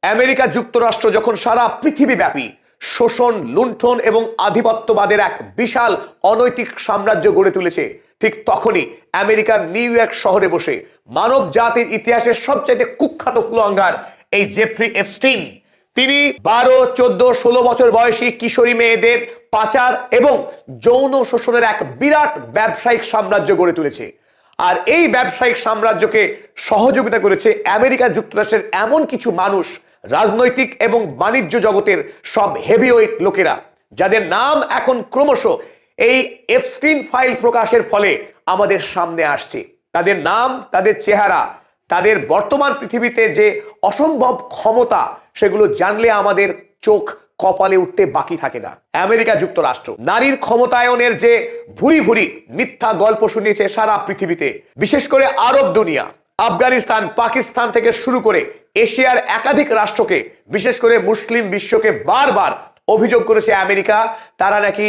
America যুক্তরাষ্ট্র যখন সারা পৃথিবীব্যাপী শোষণ, লুণ্ঠন এবং আধিপত্যবাদের এক বিশাল অনৈতিক সাম্রাজ্য গড়ে তুলেছে, ঠিক তখনই আমেরিকার নিউ ইয়র্ক শহরে বসে মানব জাতির ইতিহাসের সবচাইতে কুখ্যাত কুলাঙ্গার এই জেফ্রি এপস্টিন, তিনি 12, 14, 16 বছর বয়সী কিশোরী মেয়েদের পাচার এবং যৌন শোষণের এক বিরাট ব্যবসায়িক সাম্রাজ্য গড়ে তুলেছে। আর এই ব্যবসায়িক সাম্রাজ্যকে সহযোগিতা করেছে আমেরিকা যুক্তরাষ্ট্রের এমন কিছু মানুষ, রাজনৈতিক এবং বাণিজ্য জগতের সব হেভিওয়েট লোকেরা, যাদের নাম এখন ক্রমশ এই এপস্টিন ফাইল প্রকাশের ফলে আমাদের সামনে আসছে। তাদের নাম, তাদের চেহারা, তাদের বর্তমান পৃথিবীতে যে অসম্ভব ক্ষমতা, সেগুলো জানলে আমাদের চোখ কপালে উঠতে বাকি থাকে না। আমেরিকা যুক্তরাষ্ট্র নারীর ক্ষমতায়নের যে ভুরি ভুরি মিথ্যা গল্প শুনিয়েছে সারা পৃথিবীতে, বিশেষ করে আরব দুনিয়া, আফগানিস্তান, পাকিস্তান থেকে শুরু করে এশিয়ার একাধিক রাষ্ট্রকে, বিশেষ করে মুসলিম বিশ্বকে বারবার অভিযোগ করেছে আমেরিকা, তারা নাকি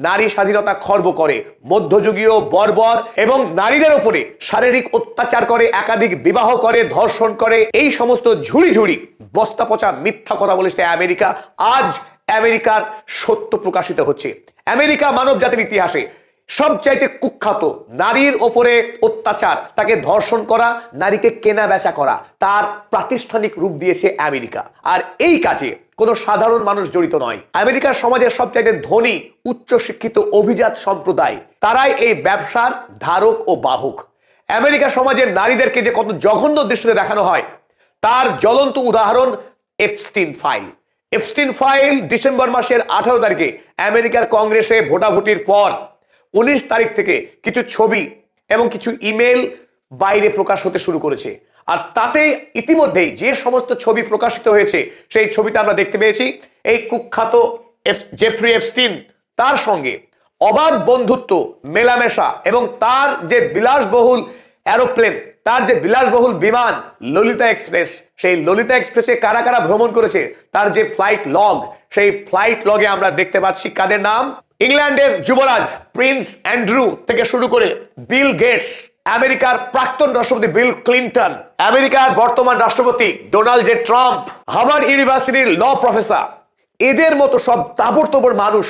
নারী স্বাধীনতা খর্ব করে, মধ্যযুগীয় বর্বর এবং নারীদের উপরে শারীরিক অত্যাচার করে, একাধিক বিবাহ করে, ধর্ষণ করে। এই সমস্ত ঝুড়ি ঝুড়ি বস্তা পচা মিথ্যা কথা বলেছে আমেরিকা। আজ আমেরিকার সত্য প্রকাশিত হচ্ছে। আমেরিকা মানব জাতির ইতিহাসে সবচাইতে কুখ্যাত নারীর ওপরে অত্যাচার, তাকে ধর্ষণ করা, নারীকে কেনা বেচা করা, তার প্রাতিষ্ঠানিক রূপ দিয়েছে আমেরিকা। আর এই কাজে কোনো সাধারণ মানুষ জড়িত নয়। আমেরিকার সমাজের সবচাইতে ধনী, উচ্চ শিক্ষিত অভিজাত সম্প্রদায়, তারাই এই ব্যবসার ধারক ও বাহক। আমেরিকা সমাজের নারীদেরকে যে কত জঘন্য দৃষ্টিতে দেখানো হয়, তার জ্বলন্ত উদাহরণ Epstein file. Epstein file December মাসের 18 তারিখে আমেরিকার কংগ্রেসে ভোটাভুটির পর 19 তারিখ থেকে কিছু ছবি এবং কিছু ইমেল বাইরে প্রকাশ হতে শুরু করেছে। আর তাতে ইতিমধ্যেই যে সমস্ত ছবি প্রকাশিত হয়েছে, সেই ছবিতে আমরা দেখতে পেয়েছি এই কুখ্যাত জেফ্রি এপস্টিন, তার সঙ্গে অবাধ বন্ধুত্ব, মেলামেশা এবং তার যে বিলাসবহুল এরোপ্লেন, তার যে বিলাসবহুল বিমান ললিতা এক্সপ্রেস, সেই ললিতা এক্সপ্রেসে কারা কারা ভ্রমণ করেছে তার যে ফ্লাইট লগ, সেই ফ্লাইট লগে আমরা দেখতে পাচ্ছি কাদের নাম। ইংল্যান্ডের যুবরাজ প্রিন্স অ্যান্ড্রু থেকে শুরু করে বিল গেটস, আমেরিকার প্রাক্তন রাষ্ট্রপতি বিল ক্লিন্টন, আমেরিকার বর্তমান রাষ্ট্রপতি ডোনাল্ড জে ট্রাম্প, হার্ভার্ড ইউনিভার্সিটির ল প্রফেসর, এদের মতো সব তাবড়তোড় মানুষ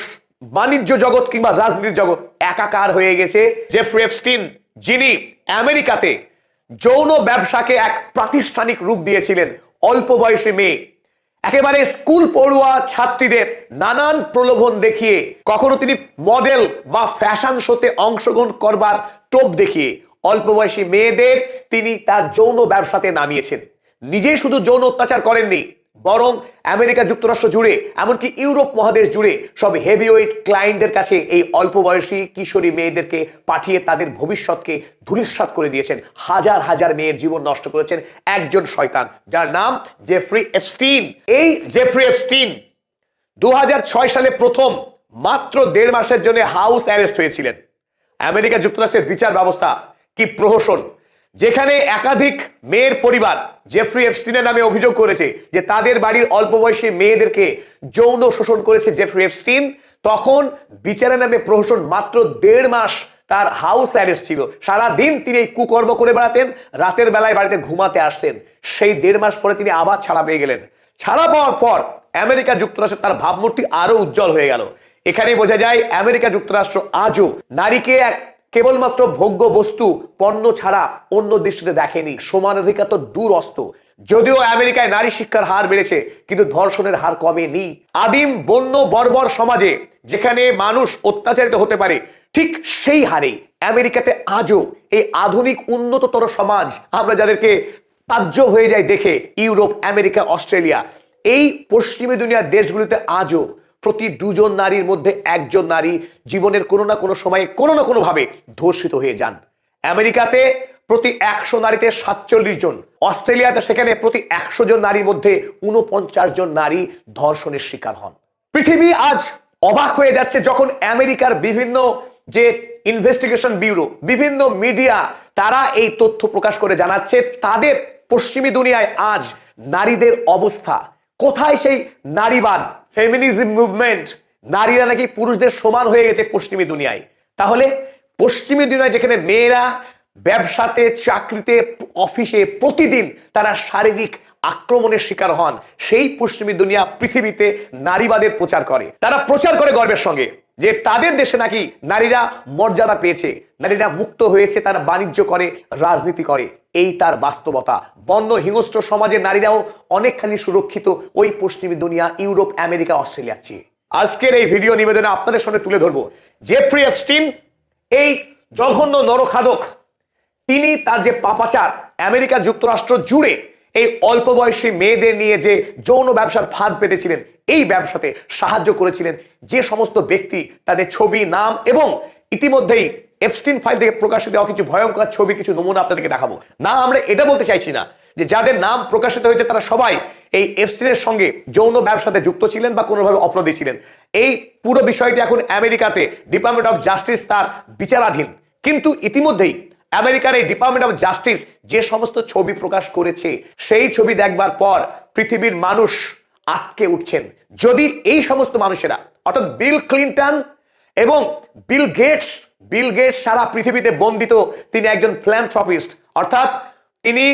বাণিজ্য জগৎ কিংবা রাজনীতির জগৎ একাকার হয়ে গেছে জেফ্রি এপস্টিন, যিনি আমেরিকাতে যৌন ব্যবসাকে এক প্রাতিষ্ঠানিক রূপ দিয়েছিলেন। অল্প বয়সী মেয়ে, একেবারে স্কুল পড়ুয়া ছাত্রীদের নানান প্রলোভন দেখিয়ে, কখনো তিনি মডেল বা ফ্যাশন শোতে অংশগ্রহণ করবার টোপ দেখিয়ে অল্প বয়সী মেয়েদের তিনি তার যৌন ব্যবসাতে নামিয়েছেন। নিজেই শুধু যৌন অত্যাচার করেননি, বরং আমেরিকা যুক্তরাষ্ট্র জুড়ে, এমনকি ইউরোপ মহাদেশ জুড়ে সব হেভিওয়েট ক্লায়েন্টদের কাছে এই অল্প বয়সী কিশোরী মেয়েদেরকে পাঠিয়ে তাদের ভবিষ্যৎকে ধূলিসাৎ করে দিয়েছেন। হাজার হাজার মেয়ের জীবন নষ্ট করেছেন একজন শয়তান, যার নাম জেফ্রি এপস্টিন। এই জেফ্রি এপস্টিন 2006 সালে প্রথম মাত্র 1.5 মাসের জন্য হাউস অ্যারেস্ট হয়েছিলেন। আমেরিকা যুক্তরাষ্ট্রের বিচার ব্যবস্থা কি প্রহসন, যেখানে একাধিক মেয়ের পরিবার জেফ্রি এপস্টিনের নামে অভিযোগ করেছে যে তাদের বাড়ির অল্প বয়সী মেয়েদেরকে যৌন শোষণ করেছে জেফ্রি এপস্টিন। তখন বিচারের নামে প্রহসন, মাত্র 1.5 মাস তার হাউস অ্যারেস্ট ছিল। সারাদিন তিনি এই কুকর্ম করে বেড়াতেন, রাতের বেলায় বাড়িতে ঘুমাতে আসতেন। সেই 1.5 মাস পরে তিনি আবার ছাড়া পেয়ে গেলেন। ছাড়া পাওয়ার পর আমেরিকা যুক্তরাষ্ট্রে তার ভাবমূর্তি আরো উজ্জ্বল হয়ে গেল। এখানেই বোঝা যায় আমেরিকা যুক্তরাষ্ট্র আজও নারীকে কেবলমাত্র ভোগ্য বস্তু, পণ্য ছাড়া অন্য দৃষ্টিতে দেখেনি। সমান অধিকার তো দূরস্থ। যদিও আমেরিকায় নারী শিক্ষার হার বেড়েছে, কিন্তু ধর্ষণের হার কমেনি। আদিম বন্য বর্বর সমাজে যেখানে মানুষ অত্যাচারিত হতে পারে, ঠিক সেই হারে আমেরিকাতে আজও এই আধুনিক উন্নততর সমাজ, আমরা যাদেরকে তাজ্জব হয়ে যায় দেখে, ইউরোপ, আমেরিকা, অস্ট্রেলিয়া, এই পশ্চিমী দুনিয়ার দেশগুলিতে আজও প্রতি 2 জন নারীর মধ্যে 1 জন নারী জীবনের কোনো না কোনো সময়ে কোনো না কোনো ভাবে ধর্ষিত হয়ে যান। আমেরিকাতে প্রতি 100 নারীতে 47 জন, অস্ট্রেলিয়াতে সেখানে প্রতি 100 জন নারীর মধ্যে 49 জন নারী ধর্ষণের শিকার হন। পৃথিবী আজ অবাক হয়ে যাচ্ছে যখন আমেরিকার বিভিন্ন যে ইনভেস্টিগেশন ব্যুরো, বিভিন্ন মিডিয়া, তারা এই তথ্য প্রকাশ করে জানাচ্ছে তাদের পশ্চিমী দুনিয়ায় আজ নারীদের অবস্থা কোথায়। সেই নারীবাদ, ফেমিনিজম মুভমেন্ট, নারীরা নাকি পুরুষদের সমান হয়ে গেছে পশ্চিমী দুনিয়ায়। তাহলে পশ্চিমী দুনিয়ায় যেখানে মেয়েরা ব্যবসাতে, চাকরিতে, অফিসে প্রতিদিন তারা শারীরিক আক্রমণের শিকার হন। সেই পশ্চিমী দুনিয়া পৃথিবীতে নারীবাদের প্রচার করে। তারা প্রচার করে গর্বের সঙ্গে যে তাদের দেশে নাকি নারীরা মর্যাদা পেয়েছে, নারীরা মুক্ত হয়েছে, তারা বাণিজ্য করে, রাজনীতি করে। এই তার বাস্তবতা। বন্য হিংস্র সমাজের নারীরাও অনেকখানি সুরক্ষিত ওই পশ্চিমী দুনিয়া, ইউরোপ, আমেরিকা, অস্ট্রেলিয়ার চেয়ে। আজকের এই ভিডিও নিবেদনে আপনাদের সামনে তুলে ধরবো জেফ্রি এপস্টিন, এই জঘন্য নরখাদক। তিনি তার যে পাপাচার আমেরিকা যুক্তরাষ্ট্র জুড়ে এই অল্প বয়সী মেয়েদের নিয়ে যে যৌন ব্যবসার ফাঁদ পেতেছিলেন, এই ব্যবসাতে সাহায্য করেছিলেন যে সমস্ত ব্যক্তি, তাদের ছবি, নাম এবং ইতিমধ্যেই এপস্টিন ফাইল থেকে প্রকাশিত হওয়া কিছু ভয়ঙ্কর ছবি, কিছু নমুনা আপনাদেরকে দেখাবো। না, আমরা এটা বলতে চাইছি না যে যাদের নাম প্রকাশিত হয়েছে তারা সবাই এই এপস্টিনের সঙ্গে যৌন ব্যবসাতে যুক্ত ছিলেন বা কোনোভাবে অপরাধী ছিলেন। এই পুরো বিষয়টি এখন আমেরিকাতে ডিপার্টমেন্ট অফ জাস্টিস তার বিচারাধীন। কিন্তু ইতিমধ্যেই আমেরিকার এই ডিপার্টমেন্ট অফ জাস্টিস যে সমস্ত ছবি প্রকাশ করেছে, সেই ছবি দেখবার পর পৃথিবীর মানুষ আটকে উঠছেন। যদি এই সমস্ত মানুষেরা, অর্থাৎ বিল ক্লিন্টন এবং বিল গেটস সারা পৃথিবীতে বন্দিত, তিনি একজন ফিলান্থ্রপিস্ট, অর্থাৎ তিনি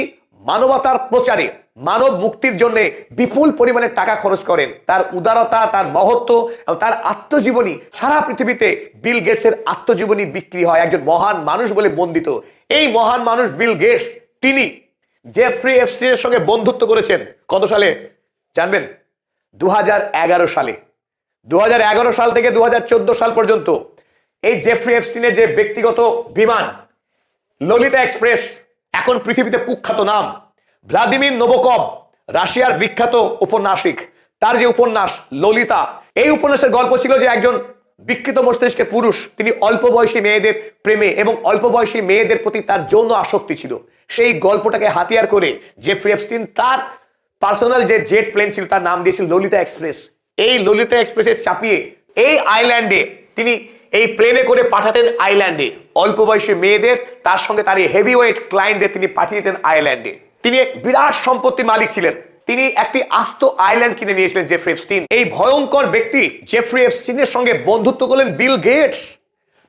মানবতার প্রচারে, মানব মুক্তির জন্য বিপুল পরিমাণে টাকা খরচ করেন। তার উদারতা, তার মহত্ব এবং তার আত্মজীবনী সারা পৃথিবীতে, বিল গেটসের আত্মজীবনী বিক্রি হয়। একজন মহান মানুষ বলে বন্দিত এই মহান মানুষ বিল গেটস, তিনি জেফ্রি এপস্টিনের সঙ্গে বন্ধুত্ব করেছেন কত সালে জানবেন? 2011 সালে। 2011 সাল থেকে 2014 সাল পর্যন্ত এই জেফ্রি এপস্টিনের যে ব্যক্তিগত বিমান ললিতা এক্সপ্রেস, এখন পৃথিবীতে কুখ্যাত নাম ভ্লাদিমির নবোকভ, রাশিয়ার বিখ্যাত উপন্যাসিক, তার যে উপন্যাস ললিতা, এই উপন্যাসের গল্প ছিল যে একজন বিকৃত মস্তিষ্কের পুরুষ, তিনি অল্প বয়সী মেয়েদের প্রেমে এবং অল্প বয়সী মেয়েদের প্রতি তার যৌন আসক্তি ছিল। সেই গল্পটাকে হাতিয়ার করে জেফ্রি এপস্টিন তার পার্সোনাল যে জেট প্লেন ছিল তার নাম দিয়েছিল ললিতা এক্সপ্রেস। এই ললিতা এক্সপ্রেসে চাপিয়ে এই আইল্যান্ডে তিনি এই প্লেনে করে পাঠাতেন আইল্যান্ডে অল্প বয়সী মেয়েদের, তার সঙ্গে তার এই হেভিওয়েট ক্লায়েন্টদের তিনি পাঠিয়ে দিতেন আইল্যান্ডে। তিনি এক বিরাট সম্পত্তির মালিক ছিলেন। তিনি একটি আস্ত আইল্যান্ড কিনে নিয়েছিলেন জেফ্রি এপস্টিন। এই ভয়ঙ্কর ব্যক্তি জেফ্রি এপস্টিনের সঙ্গে বন্ধুত্ব করলেন বিল গেটস।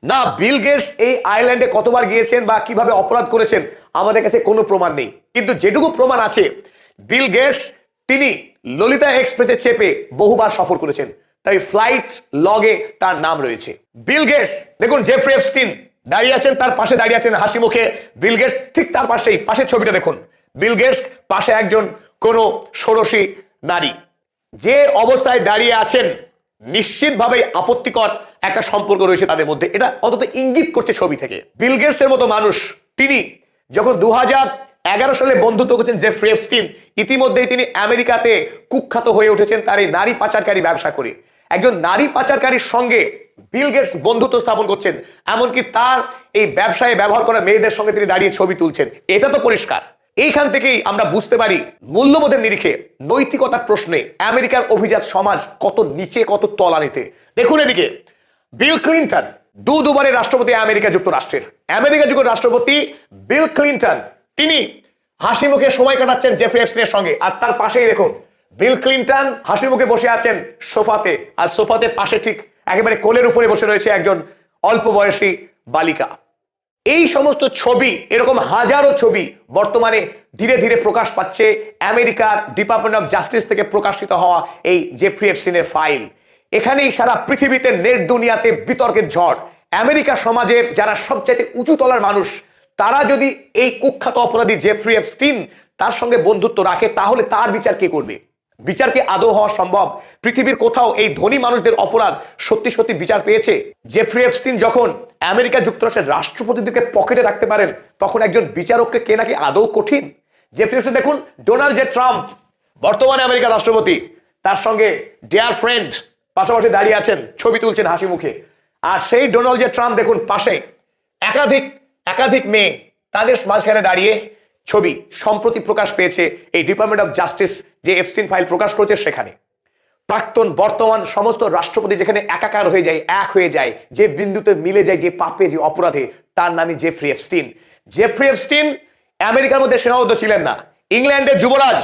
না, বিল গেটস এই আইল্যান্ডে কতবার গিয়েছেন বা কিভাবে অপরাধ করেছেন আমাদের কাছে কোনো প্রমাণ নেই, কিন্তু যেটুকু প্রমাণ আছে, বিল গেটস তিনি ললিতা এক্সপ্রেসে চেপে বহুবার সফর করেছেন, তাই ফ্লাইট লগে তার নাম রয়েছে। বিল গেটস, দেখুন জেফ্রি এপস্টিন দাঁড়িয়ে আছেন, তার পাশে দাঁড়িয়ে আছেন হাসি মুখে বিল গেটস, ঠিক তার পাশেই, পাশের ছবিটা দেখুন, বিল গেটস পাশে একজন কোন ষোড়শী নারী যে অবস্থায় দাঁড়িয়ে আছেন, নিশ্চিতভাবে আপত্তিকর একটা সম্পর্ক রয়েছে তাদের মধ্যে, এটা অন্তত ইঙ্গিত করছে ছবি থেকে। বিল গেটস এর মতো মানুষ, তিনি যখন 2011 সালে বন্ধুত্ব করছেন জেফ্রি এপস্টিন, ইতিমধ্যেই তিনি আমেরিকাতে কুখ্যাত হয়ে উঠেছেন তার এই নারী পাচারকারী ব্যবসা করে। একজন নারী পাচারকারীর সঙ্গে বিল গেটস বন্ধুত্ব স্থাপন করছেন, এমনকি তার এই ব্যবসায় ব্যবহার করা মেয়েদের সঙ্গে তিনি দাঁড়িয়ে ছবি তুলছেন। এটা তো পরিষ্কার। এইখান থেকেই আমরা বুঝতে পারি মূল্যবোধের নিরিখে, নৈতিকতার প্রশ্নে আমেরিকার অভিজাত সমাজ কত নিচে, কত তলানিতে। দেখুন এদিকে বিল ক্লিন্টন, দুবারের রাষ্ট্রপতি আমেরিকা যুক্তরাষ্ট্রের, আমেরিকা যুক্তরাষ্ট্রের রাষ্ট্রপতি বিল ক্লিন্টন, তিনি হাসি মুখে সময় কাটাচ্ছেন জেফ্রি এপস্টিনের সঙ্গে। আর তার পাশেই দেখুন বিল ক্লিন্টন হাসি মুখে বসে আছেন সোফাতে, আর সোফাতে পাশে ঠিক একেবারে কোলের উপরে বসে রয়েছে একজন অল্প বয়সী বালিকা। এই সমস্ত ছবি, এরকম হাজারো ছবি বর্তমানে ধীরে ধীরে প্রকাশ পাচ্ছে আমেরিকার ডিপার্টমেন্ট অফ জাস্টিস থেকে প্রকাশিত হওয়া এই জেফ্রি এপস্টিনের ফাইল। এখানেই সারা পৃথিবীতে, নেট দুনিয়াতে বিতর্কের ঝড়। আমেরিকা সমাজের যারা সবচাইতে উঁচু তলার মানুষ, তারা যদি এই কুখ্যাত অপরাধী জেফ্রি এপস্টিন তার সঙ্গে বন্ধুত্ব রাখে, তাহলে তার বিচার কে করবে? বিচার কি আদৌ হওয়া সম্ভব? পৃথিবীর কোথাও এই ধনী মানুষদের অপরাধ সত্যি সত্যি বিচার পেয়েছে? জেফ্রি এপস্টিন যখন আমেরিকা যুক্তরাষ্ট্রের রাষ্ট্রপতিদেরকে পকেটে রাখতে পারেন, তখন একজন বিচারককে কে নাকি আদৌ কঠিন? জেফ্রি এপস্টিন দেখুন, ডোনাল্ড জে ট্রাম্প বর্তমানে আমেরিকার রাষ্ট্রপতি, তার সঙ্গে ডিয়ার ফ্রেন্ড পাশাপাশি দাঁড়িয়ে আছেন, ছবি তুলছেন হাসি মুখে। আর সেই ডোনাল্ড জে ট্রাম্প দেখুন পাশে একাধিক মেয়ে, তাদের মাঝখানে দাঁড়িয়ে ছবি সম্প্রতি প্রকাশ পেয়েছে এই ডিপার্টমেন্ট অফ জাস্টিস যে এপস্টিন ফাইল প্রকাশ করেছে সেখানে। প্রাক্তন বর্তমান সমস্ত রাষ্ট্রপতি যেখানে একাকার হয়ে যায়, এক হয়ে যায়, যে বিন্দুতে মিলে যায় যে পাপে, যে অপরাধে, তার নামই জেফ্রি এপস্টিন। জেফ্রি এপস্টিন আমেরিকার মধ্যে সীমাবদ্ধ ছিলেন না। ইংল্যান্ডের যুবরাজ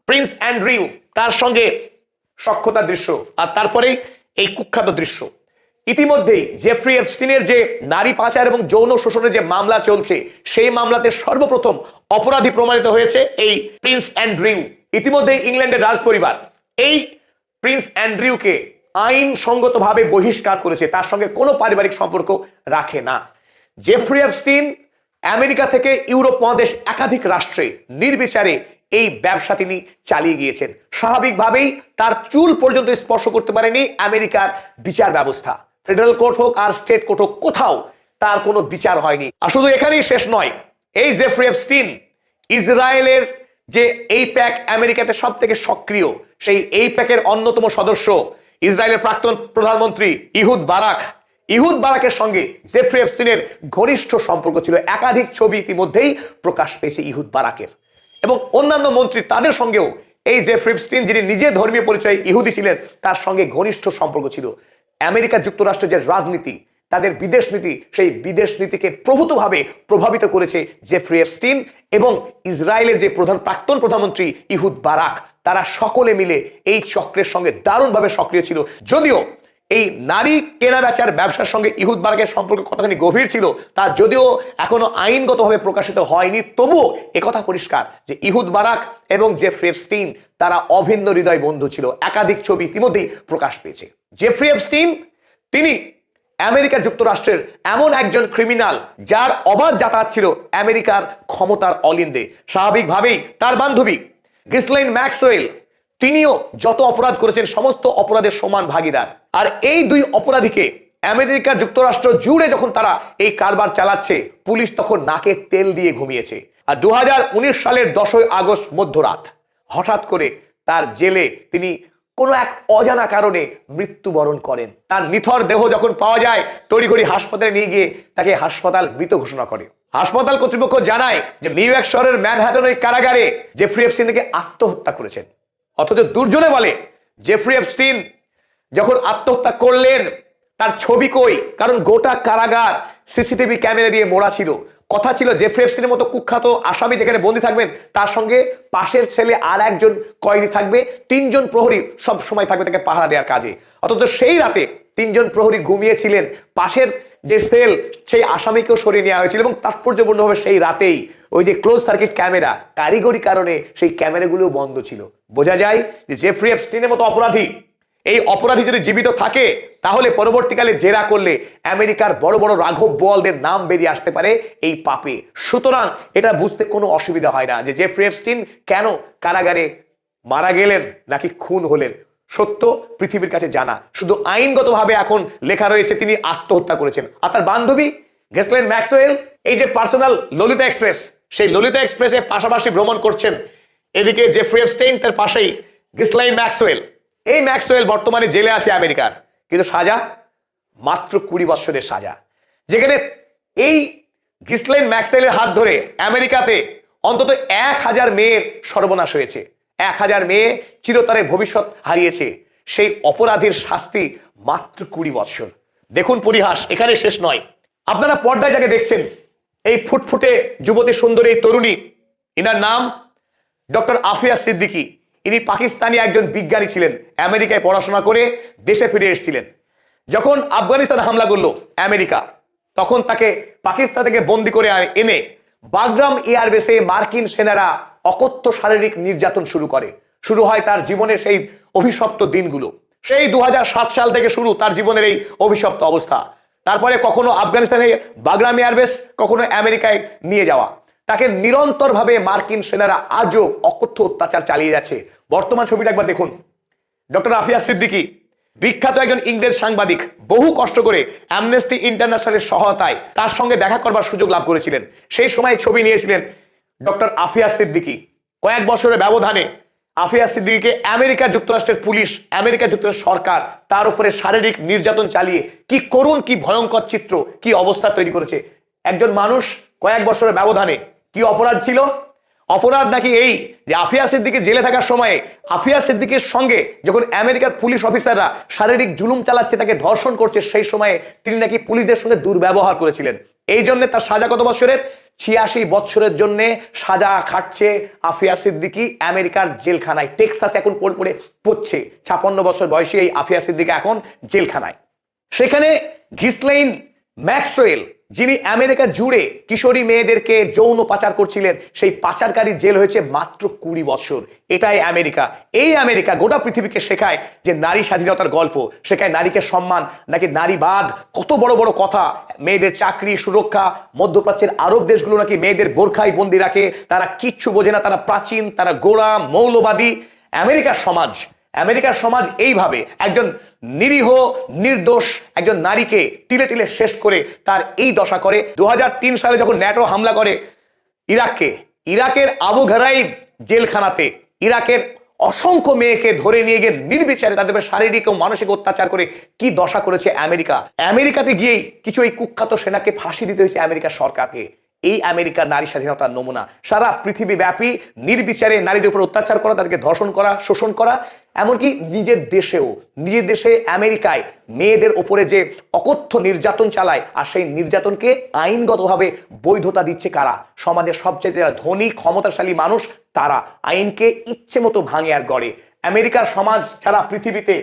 প্রিন্স অ্যান্ড্রিউ, তার সঙ্গে সখ্যতার দৃশ্য, আর তারপরেই এই কুখ্যাত দৃশ্য। ইতিমধ্যেই জেফ্রি এপস্টিনের যে নারী পাচার এবং যৌন শোষণের যে মামলা চলছে, সেই মামলাতে সর্বপ্রথম অপরাধী প্রমাণিত হয়েছে এই প্রিন্স অ্যান্ড্রিউ। ইতিমধ্যেই ইংল্যান্ডের রাজ পরিবার এই প্রিন্স অ্যান্ড্রিউকে আইনসঙ্গতভাবে বহিষ্কার করেছে, তার সঙ্গে কোনো পারিবারিক সম্পর্ক রাখে না। জেফ্রি এপস্টিন আমেরিকা থেকে ইউরোপ মহাদেশ একাধিক রাষ্ট্রে নির্বিচারে এই ব্যবসা তিনি চালিয়ে গিয়েছেন। স্বাভাবিকভাবেই তার চুল পর্যন্ত স্পর্শ করতে পারেনি আমেরিকার বিচার ব্যবস্থা। ফেডারেল কোর্ট হোক আর স্টেট কোর্ট হোক, কোথাও তার কোনো বিচার হয়নি। আর শুধু এখানেই শেষ নয়, এই জেফ্রি এপস্টিন ইসরায়েলের যে এইপ্যাক আমেরিকাতে সব থেকে সক্রিয়, সেই এইপ্যাকের অন্যতম সদস্য ইসরায়েলের প্রাক্তন প্রধানমন্ত্রী ইহুদ বারাকের সঙ্গে জেফ্রি এপস্টিনের ঘনিষ্ঠ সম্পর্ক ছিল। একাধিক ছবি ইতিমধ্যেই প্রকাশ পেয়েছে ইহুদ বারাকের এবং অন্যান্য মন্ত্রী, তাদের সঙ্গেও এই জেফ্রি এপস্টিন, যিনি নিজে ধর্মীয় পরিচয়ে ইহুদি ছিলেন, তার সঙ্গে ঘনিষ্ঠ সম্পর্ক ছিল। আমেরিকা যুক্তরাষ্ট্রের যে রাজনীতি, তাদের বিদেশ নীতি, সেই বিদেশ নীতিকে প্রভূতভাবে প্রভাবিত করেছে জেফ্রি এপস্টিন এবং ইসরায়েলের যে প্রাক্তন প্রধানমন্ত্রী ইহুদ বারাক, তারা সকলে মিলে এই চক্রের সঙ্গে দারুণভাবে সক্রিয় ছিল। যদিও এই নারী কেনা বেচার ব্যবসার সঙ্গে ইহুদ বারাকের সম্পর্ক কতখানি গভীর ছিল তা যদিও এখনো আইনগতভাবে প্রকাশিত হয়নি, তবুও একথা পরিষ্কার যে ইহুদ বারাক এবং জেফ্রি এপস্টিন তারা অভিন্ন হৃদয় বন্ধু ছিল। একাধিক ছবি ইতিমধ্যেই প্রকাশ পেয়েছে। জেফ্রি এপস্টিন তিনি আমেরিকা যুক্তরাষ্ট্রের এমন একজন ক্রিমিনাল যার অবাধ যাতায়াত ছিল আমেরিকার ক্ষমতার অলিন্দে। স্বাভাবিকভাবেই তার বান্ধবী গিসলাইন ম্যাক্সওয়েল, তিনিও যত অপরাধ করেছেন সমস্ত অপরাধের সমান ভাগীদার। আর এই দুই অপরাধীকে আমেরিকা যুক্তরাষ্ট্র জুড়ে যখন তারা এই কারবার চালাচ্ছে, পুলিশ তখন নাকে তেল দিয়ে ঘুমিয়েছে। আর 2019 সালের 10ই আগস্ট মধ্যরাত হঠাৎ করে তার জেলে তিনি কোনো এক অজানা কারণে মৃত্যুবরণ করেন। তার নিথর দেহ যখন পাওয়া যায়, তড়িঘড়ি হাসপাতালে নিয়ে গিয়ে তাকে হাসপাতাল মৃত ঘোষণা করে। হাসপাতাল কর্তৃপক্ষ জানায় যে নিউ ইয়র্ক শহরের ম্যানহাটন ওই কারাগারে জেফ্রি এপস্টিন থেকে আত্মহত্যা করেছেন। অথচ দুর্জনে বলে জেফ্রি এপস্টিন যখন আত্মহত্যা করলেন তার ছবি কই, কারণ গোটা কারাগার সিসিটিভি ক্যামেরা দিয়ে মোড়া ছিল। কথা ছিল জেফ্রি এপস্টিনের মতো কুখ্যাত আসামি যেখানে বন্দী থাকবেন, তার সঙ্গে পাশের ছেলে আর একজন কয়েদি থাকবে, 3 জন প্রহরী সব সময় থাকবে তাকে পাহারা দেওয়ার কাজে। অথচ সেই রাতে 3 জন প্রহরী ঘুমিয়েছিলেন, পাশের যে সেল সেই আসামিকেও সরিয়ে নেওয়া হয়েছিল এবং তাৎপর্যপূর্ণভাবে সেই রাতেই ওই যে ক্লোজ সার্কিট ক্যামেরা, কারিগরি কারণে সেই ক্যামেরাগুলো বন্ধ ছিল। বোঝা যায় যে জেফ্রি এপস্টিনের মতো অপরাধী, এই অপরাধী যদি জীবিত থাকে তাহলে পরবর্তীকালে জেরা করলে আমেরিকার বড় বড় রাঘব বোয়ালদের নাম বেরিয়ে আসতে পারে এই পাপে। সুতরাং এটা বুঝতে কোনো অসুবিধা হয় না যে জেফ্রি এপস্টিন কেন কারাগারে মারা গেলেন নাকি খুন হলেন। সত্য পৃথিবীর কাছে জানা, শুধু আইনগতভাবে এখন লেখা রয়েছে তিনি আত্মহত্যা করেছেন। আর তার বান্ধবী গিসলাইন ম্যাক্সওয়েল, এই যে পার্সোনাল ললিতা এক্সপ্রেস, সেই ললিতা এক্সপ্রেসে পাশাপাশি ভ্রমণ করছেন। এদিকে জেফ্রি এপস্টিন, তার পাশেই গিসলাইন ম্যাক্সওয়েল। এই ম্যাক্সওয়েল বর্তমানে জেলে আছে আমেরিকার, কিন্তু সাজা মাত্র 20 বছরের সাজা। যেখানে এই গিসলাইন ম্যাক্সওয়েলের হাত ধরে আমেরিকাতে অন্তত 1000 মেয়ের সর্বনাশ হয়েছে, 1000 মেয়ে চিরতরে ভবিষ্যৎ হারিয়েছে। সেই অপরাধীর শাস্তি মাত্র 20 বছর। দেখুন পরিহাস এখানে শেষ নয়। আপনারা পর্দায় যাকে দেখছেন, এই ফুটফুটে যুবতী সুন্দরী তরুণী, ইনার নাম ডক্টর আফিয়া সিদ্দিকী। ইনি পাকিস্তানি একজন বিজ্ঞানী ছিলেন, আমেরিকায় পড়াশোনা করে দেশে ফিরে এসেছিলেন। যখন আফগানিস্তান হামলা করলো আমেরিকা, তখন তাকে পাকিস্তান থেকে বন্দী করে এনে বাগরাম এয়ারবেসে মার্কিন সেনারা অকথ্য শারীরিক নির্যাতন শুরু হয় তার জীবনের সেই অভিশপ্ত দিনগুলো। সেই 2007 সাল থেকে শুরু তার জীবনের এই অভিশপ্ত অবস্থা। তারপরে কখনো আফগানিস্তানে বাগরাম এয়ারবেস, কখনো আমেরিকায় নিয়ে যাওয়া। তাকে নিরন্তরভাবে মার্কিন সেনারা আজও অকথ্য অত্যাচার চালিয়ে যাচ্ছে। বর্তমান ছবিটা একবার দেখুন। ডক্টর আফিয়া সিদ্দিকী বিখ্যাত একজন ইংরেজ সাংবাদিক, বহু কষ্ট করে অ্যামনেস্টি ইন্টারন্যাশনালের সহায়তায় তার সঙ্গে দেখা করবার সুযোগ লাভ করেছিলেন। সেই সময় ছবি নিয়েছিলেন ডক্টর আফিয়া সিদ্দিকী। কয়েক বছরের ব্যবধানে আফিয়া সিদ্দিকীকে আমেরিকা যুক্তরাষ্ট্রের পুলিশ, আমেরিকা যুক্তরাষ্ট্রের সরকার তার উপরে শারীরিক নির্যাতন চালিয়ে কি করুণ, কি ভয়ঙ্কর চিত্র, কি অবস্থা তৈরি করেছে। একজন মানুষ কয়েক বছরের ব্যবধানে কি অপরাধ ছিল? অপরাধ নাকি এই যে আফিয়া সিদ্দিকী জেলে থাকার সময়ে আফিয়া সিদ্দিকীর সঙ্গে যখন আমেরিকার পুলিশ অফিসাররা শারীরিক জুলুম চালাচ্ছে, তাকে ধর্ষণ করছে, সেই সময়ে তিনি নাকি পুলিশদের সঙ্গে দুর্ব্যবহার করেছিলেন। এই জন্য তার সাজা কত বছরের? 86 বছরের জন্য সাজা খাটছে আফিয়া সিদ্দিকী আমেরিকার জেলখানায়। টেক্সাস এখন পড়ছে। 56 বছর বয়সী এই আফিয়া সিদ্দিকী এখন জেলখানায়। সেখানে ঘিসলেইন ম্যাক্সওয়েল, যিনি আমেরিকা জুড়ে কিশোরী মেয়েদেরকে যৌন পাচার করছিলেন, সেই পাচারকারীর জেল হয়েছে মাত্র 20 বছর। এটাই আমেরিকা। এই আমেরিকা গোটা পৃথিবীকে শেখায় যে নারী স্বাধীনতার গল্প, শেখায় নারীকে সম্মান, নাকি নারীবাদ, কত বড় বড় কথা, মেয়েদের চাকরি সুরক্ষা, মধ্যপ্রাচ্যের আরব দেশগুলো নাকি মেয়েদের বোরখায় বন্দি রাখে, তারা কিচ্ছু বোঝে না, তারা প্রাচীন, তারা গোড়া মৌলবাদী। আমেরিকার সমাজ এইভাবে একজন নিরীহ নির্দোষ একজন নারীকে তিলে তিলে শেষ করে তার এই দশা করে। 2003 সালে যখন ন্যাটো হামলা করে ইরাকের আবু ঘরাইব জেলখানাতে ইরাকের অসংখ্য মেয়েকে ধরে নিয়ে গিয়ে নির্বিচারে তাদের শারীরিক ও মানসিক অত্যাচার করে কি দশা করেছে আমেরিকাতে গিয়েই কিছু এই কুখ্যাত সেনাকে ফাঁসি দিতে হয়েছে আমেরিকা সরকারকে। এই আমেরিকার নারী স্বাধীনতার নমুনা। সারা পৃথিবী ব্যাপী নির্বিচারে নারীদের উপর অত্যাচার করা, তাদেরকে ধর্ষণ করা, শোষণ করা, এমনকি নিজের দেশে আমেরিকায় মেয়েদের উপরে যে অকথ্য নির্যাতন চালায়, আর সেই নির্যাতনকে আইনগতভাবে বৈধতা দিচ্ছে কারা? সমাজের সবচেয়ে যারা ধনী ক্ষমতাশালী মানুষ, তারা আইনকে ইচ্ছে মতো ভাঙে আর গড়ে। আমেরিকার সমাজ সারা পৃথিবীতে,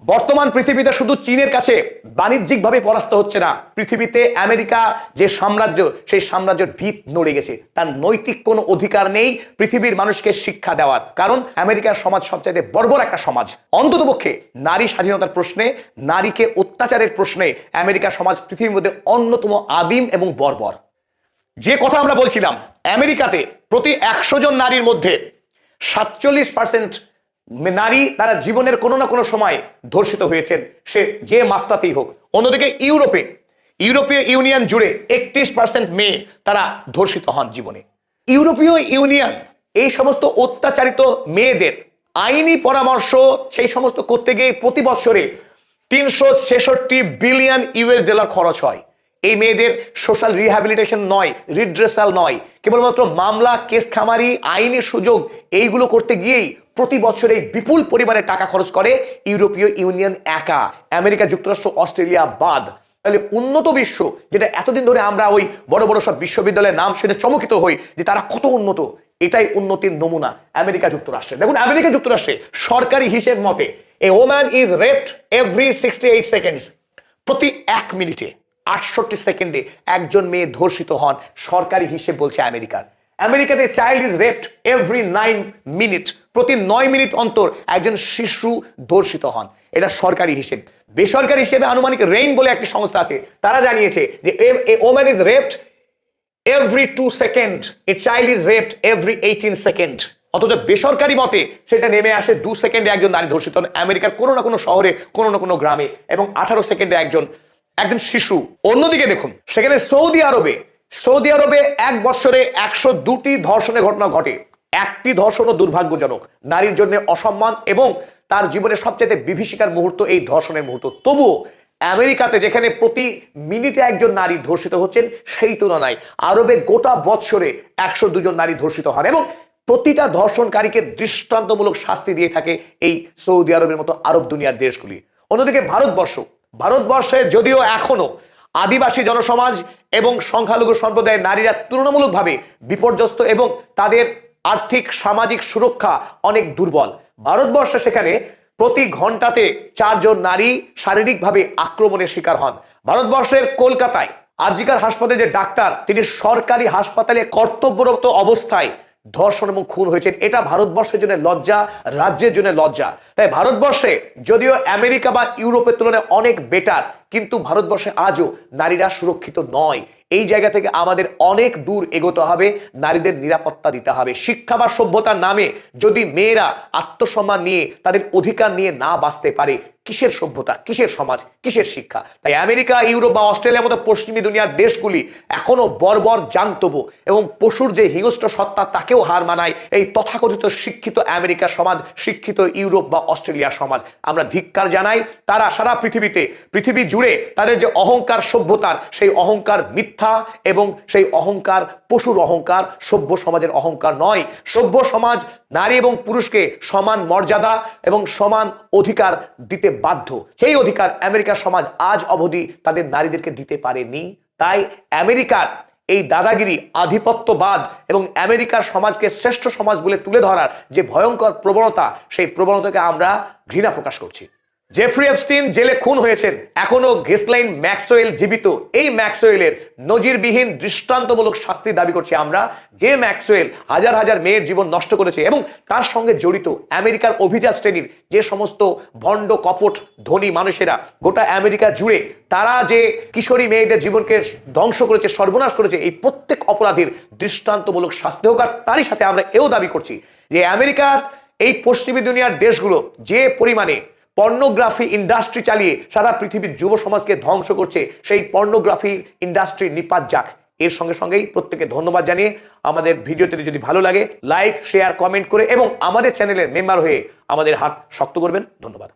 বর্তমান পৃথিবীতে শুধু চীনের কাছে বাণিজ্যিকভাবে পরাস্ত হচ্ছে না, পৃথিবীতে আমেরিকা যে সাম্রাজ্য, সেই সাম্রাজ্যের ভিত নড়ে গেছে। তার নৈতিক কোনো অধিকার নেই পৃথিবীর মানুষকে শিক্ষা দেওয়ার, কারণ আমেরিকার সমাজ সবচাইতে বর্বর একটা সমাজ। অন্ততপক্ষে নারী স্বাধীনতার প্রশ্নে, নারীকে অত্যাচারের প্রশ্নে আমেরিকার সমাজ পৃথিবীর মধ্যে অন্যতম আদিম এবং বর্বর। যে কথা আমরা বলছিলাম, আমেরিকাতে প্রতি 100 জন নারীর মধ্যে 47% নারী তারা জীবনের কোনো না কোনো সময় ধর্ষিত হয়েছেন, সে যে মাত্রাতেই হোক। অন্যদিকে ইউরোপীয় ইউনিয়ন জুড়ে 31% মেয়ে তারা ধর্ষিত হন জীবনে। ইউরোপীয় ইউনিয়ন এই সমস্ত অত্যাচারিত মেয়েদের আইনি পরামর্শ সেই সমস্ত করতে গিয়ে প্রতি বছরে 366 বিলিয়ন ইউএস ডলার খরচ হয়। এই মেয়েদের সোশ্যাল রিহ্যাবিলিটেশন নয়, রিড্রেসাল নয়, কেবলমাত্র মামলা, কেস খামারি, আইনি সুযোগ এইগুলো করতে গিয়েই প্রতি বছরে বিপুল পরিমাণে টাকা খরচ করে ইউরোপীয় ইউনিয়ন একা, আমেরিকা যুক্তরাষ্ট্র, অস্ট্রেলিয়া বাদ। তাহলে উন্নত বিশ্ব, যেটা এতদিন ধরে আমরা ওই বড় বড় সব বিশ্ববিদ্যালয়ের নাম শুনে চমকিত হই যে তারা কত উন্নত, এটাই উন্নতির নমুনা আমেরিকা যুক্তরাষ্ট্রে। দেখুন, আমেরিকা যুক্তরাষ্ট্রে সরকারি হিসেব মতে a woman is raped every 68 seconds. প্রতি 1 মিনিটে 68 সেকেন্ডে একজন মেয়ে ধর্ষিত হন, সরকারি হিসেব বলছে আমেরিকাতে child is raped every 9 minute. প্রতি 9 মিনিট অন্তর একজন শিশু ধর্ষিত হন, এটা সরকারি হিসেব। বেসরকারি হিসেবে আনুমানিক রেইন বলে একটি সংস্থা আছে, তারা জানিয়েছে যে a woman is raped every 2 second, a child is raped every 18 second. অথচ বেসরকারি মতে সেটা নেমে আসে 2 সেকেন্ডে একজন নারী ধর্ষিত হন আমেরিকার কোনো না কোনো শহরে, কোনো না কোনো গ্রামে, এবং 18 সেকেন্ডে একজন শিশু। অন্যদিকে দেখুন, সেখানে সৌদি আরবে 1 বছরে 102টি ধর্ষণের ঘটনা ঘটে। একটি ধর্ষণও দুর্ভাগ্যজনক, নারীর জন্য অসম্মান এবং তার জীবনের সবচেয়ে বিভীষিকার মুহূর্ত এই ধর্ষণের মুহূর্ত। তবুও আমেরিকাতে যেখানে প্রতি মিনিটে একজন নারী ধর্ষিত হচ্ছেন, সেই তুলনায় আরবে গোটা বছরে 102 জন নারী ধর্ষিত হন, এবং প্রতিটা ধর্ষণকারীকে দৃষ্টান্তমূলক শাস্তি দিয়ে থাকে এই সৌদি আরবের মতো আরব দুনিয়ার দেশগুলি। অন্যদিকে ভারতবর্ষে যদিও এখনো আদিবাসী জনসমাজ এবং সংখ্যালঘু সম্প্রদায়ের নারীরা তুলনামূলকভাবে বিপর্যস্ত এবং তাদের আর্থিক সামাজিক সুরক্ষা অনেক দুর্বল। ভারতবর্ষে সেখানে প্রতি ঘন্টাতে 4 জন নারী শারীরিকভাবে আক্রমণের শিকার হন। ভারতবর্ষের কলকাতায় আরজিকর হাসপাতালে যে ডাক্তার, তিনি সরকারি হাসপাতালে কর্তব্যরত অবস্থায় ধর্ষণ এবং খুন হয়েছেন। এটা ভারতবর্ষের জন্য লজ্জা, রাজ্যের জন্য লজ্জা। তাই ভারতবর্ষে যদিও আমেরিকা বা ইউরোপের তুলনায় অনেক বেটার, কিন্তু ভারতবর্ষে আজও নারীরা সুরক্ষিত নয়। এই জায়গা থেকে আমাদের অনেক দূর এগোতে হবে, নারীদের নিরাপত্তা দিতে হবে। শিক্ষা বা সভ্যতার নামে যদি মেয়েরা আত্মসম্মান নিয়ে, তাদের অধিকার নিয়ে না বাঁচতে পারে, কিসের সভ্যতা, কিসের সমাজ, কিসের শিক্ষা? তাই আমেরিকা, ইউরোপ বা অস্ট্রেলিয়ার মতো পশ্চিমী দুনিয়ার দেশগুলি এখনো বর্বর, জান্তব এবং পশুর যে হিংস্র সত্তা তাকেও হার মানায় এই তথাকথিত শিক্ষিত আমেরিকা সমাজ, শিক্ষিত ইউরোপ বা অস্ট্রেলিয়া সমাজ। আমরা ধিক্কার জানাই। তারা সারা পৃথিবী জুড়ে তাদের যে অহংকার সভ্যতার, সেই অহংকার মিথ্যা, এবং সেই অহংকার পশুর অহংকার, সভ্য সমাজের অহংকার নয়। সভ্য সমাজ নারী এবং পুরুষকে সমান মর্যাদা এবং সমান অধিকার দিতে বাধ্য। সেই অধিকার আমেরিকার সমাজ আজ অবধি তাদের নারীদেরকে দিতে পারেনি। তাই আমেরিকার এই দাদাগিরি, আধিপত্যবাদ এবং আমেরিকার সমাজকে শ্রেষ্ঠ সমাজ বলে তুলে ধরার যে ভয়ঙ্কর প্রবণতা, সেই প্রবণতাকে আমরা ঘৃণা প্রকাশ করছি। জেফ্রি এপস্টিন জেলে খুন হয়েছেন, এখনো গিসলাইন ম্যাক্সওয়েল জীবিত। এই ম্যাক্সওয়েলের নজিরবিহীন দৃষ্টান্তমূলক শাস্তির দাবি করছি আমরা, যে ম্যাক্সওয়েল হাজার হাজার মেয়ের জীবন নষ্ট করেছে এবং তার সঙ্গে জড়িত আমেরিকার অভিজাত শ্রেণীর যে সমস্ত ভণ্ড কপট ধনী মানুষেরা গোটা আমেরিকা জুড়ে তারা যে কিশোরী মেয়েদের জীবনকে ধ্বংস করেছে, সর্বনাশ করেছে, এই প্রত্যেক অপরাধীর দৃষ্টান্তমূলক শাস্তি হোক। আর তারই সাথে আমরা এও দাবি করছি যে আমেরিকার এই পশ্চিমী দুনিয়ার দেশগুলো যে পরিমাণে পর্নোগ্রাফি ইন্ডাস্ট্রি চালিয়ে সারা পৃথিবীর যুব সমাজকে ধ্বংস করছে, সেই পর্নোগ্রাফি ইন্ডাস্ট্রি নিপাত যাক। এর সঙ্গে সঙ্গেই প্রত্যেককে ধন্যবাদ জানিয়ে আমাদের ভিডিওটি যদি ভালো লাগে লাইক, শেয়ার, কমেন্ট করে এবং আমাদের চ্যানেলের মেম্বার হয়ে আমাদের হাত শক্ত করবেন। ধন্যবাদ।